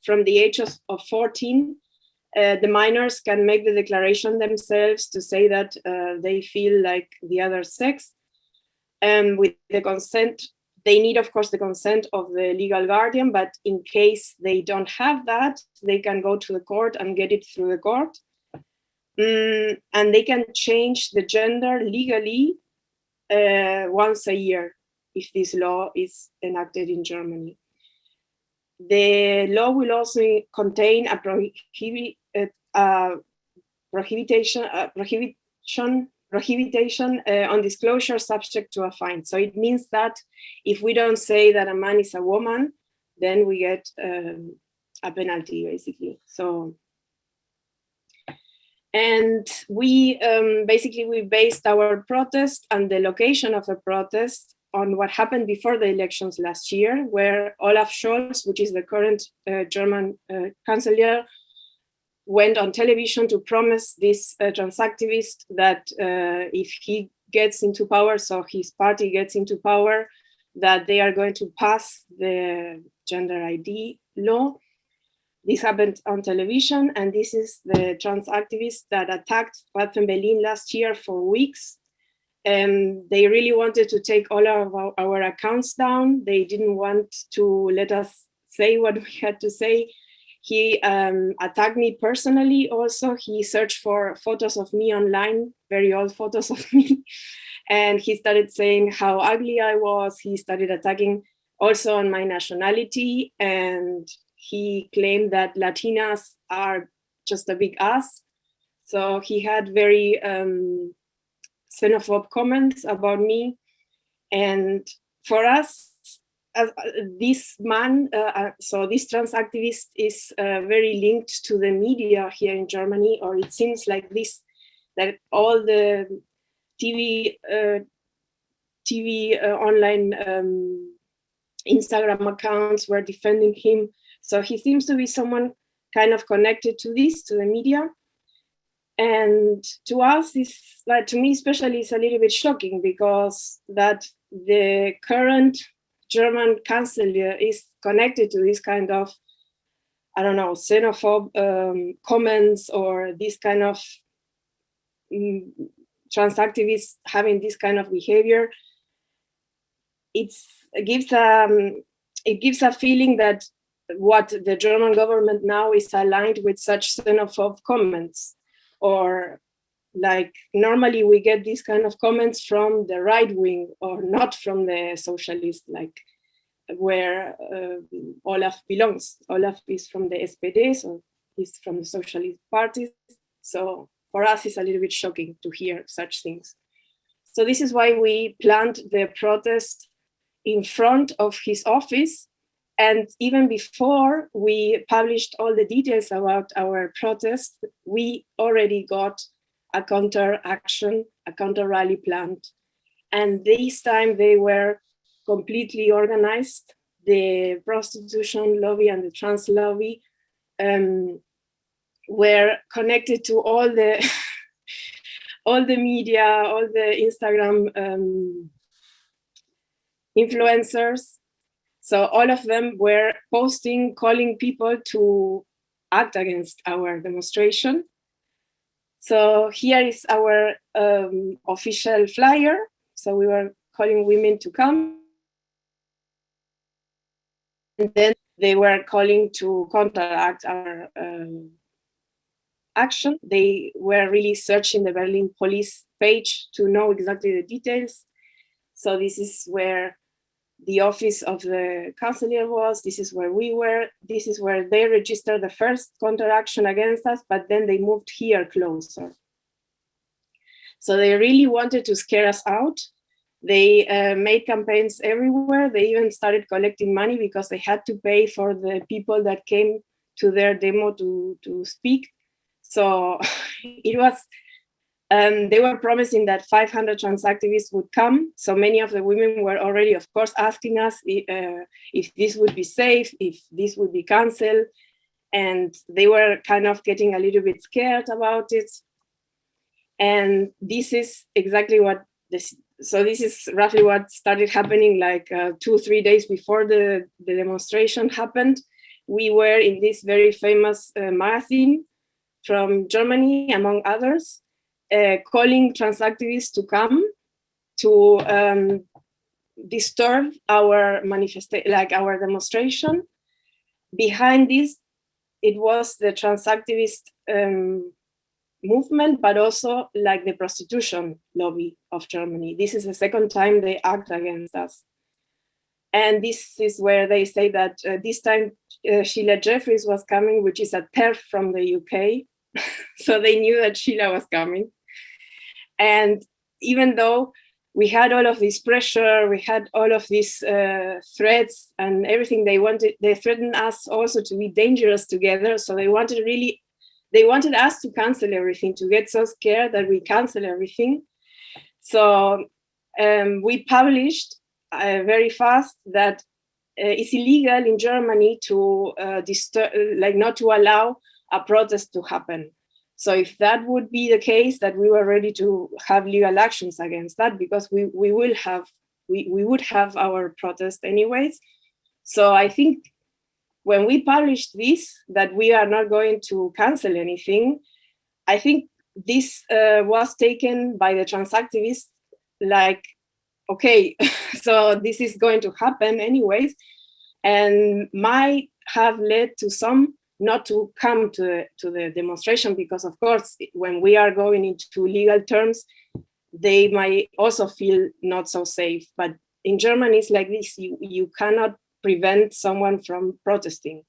from the age of 14, the minors can make the declaration themselves to say that they feel like the other sex. And with the consent, they need, of course, the consent of the legal guardian, but in case they don't have that, they can go to the court and get it through the court. And they can change the gender legally once a year if this law is enacted in Germany. The law will also contain a prohibition on disclosure subject to a fine. So it means that if we don't say that a man is a woman, then we get a penalty, basically. So, and we basically based our protest and the location of the protest on what happened before the elections last year, where Olaf Scholz, which is the current German chancellor, went on television to promise this transactivist that if he gets into power, so his party gets into power, that they are going to pass the gender ID law. This happened on television, and this is the transactivist that attacked RadFem Berlin last year for weeks. They really wanted to take all of our accounts down. They didn't want to let us say what we had to say. He attacked me personally also. He searched for photos of me online, very old photos of me. And he started saying how ugly I was. He started attacking also on my nationality. And he claimed that Latinas are just a big ass. So he had very xenophobe comments about me. And for us, this man, so this trans activist is very linked to the media here in Germany, or it seems like this, that all the TV online Instagram accounts were defending him. So he seems to be someone kind of connected to this, to the media. And to us, this, like, to me especially, is a little bit shocking, because that the current German chancellor is connected to this kind of, I don't know, xenophobe comments, or this kind of trans activists having this kind of behavior. It gives a feeling that what the German government now is aligned with such xenophobe comments, or like normally we get these kind of comments from the right wing, or not from the socialist, like where Olaf belongs. Olaf is from the SPD, so he's from the socialist parties. So for us, it's a little bit shocking to hear such things. So this is why we planned the protest in front of his office. And even before we published all the details about our protest, we already got a counter action, a counter rally planned. And this time they were completely organized. The prostitution lobby and the trans lobby were connected to all the all the media, all the Instagram influencers. So all of them were posting, calling people to act against our demonstration. So here is our official flyer. So we were calling women to come. And then they were calling to counteract our action. They were really searching the Berlin police page to know exactly the details. So this is where the office of the chancellor was. This is where we were. This is where they registered the first counteraction against us, but then they moved here closer. So they really wanted to scare us out. They made campaigns everywhere. They even started collecting money because they had to pay for the people that came to their demo to speak. So it was, they were promising that 500 trans activists would come. So many of the women were already, of course, asking us if this would be safe, if this would be canceled. And they were kind of getting a little bit scared about it. And this is exactly what this, so this is roughly what started happening like 2-3 days before the demonstration happened. we were in this very famous magazine from Germany, among others, calling transactivists to come to disturb our our demonstration. Behind this, it was the transactivist movement, but also like the prostitution lobby of Germany. This is the second time they act against us. And this is where they say that this time Sheila Jeffreys was coming, which is a TERF from the UK. So they knew that Sheila was coming. And even though we had all of this pressure, we had all of these threats and everything they threatened us also to be dangerous together. So they wanted us to cancel everything, to get so scared that we cancel everything. So we published very fast that it's illegal in Germany to not to allow a protest to happen. So if that would be the case, that we were ready to have legal actions against that, because we would have our protest anyways. So I think when we published this, that we are not going to cancel anything, I think this was taken by the transactivists like, okay, so this is going to happen anyways, and might have led to some not to come to the demonstration, because of course, when we are going into legal terms, they might also feel not so safe. But in Germany, it's like this, you cannot prevent someone from protesting.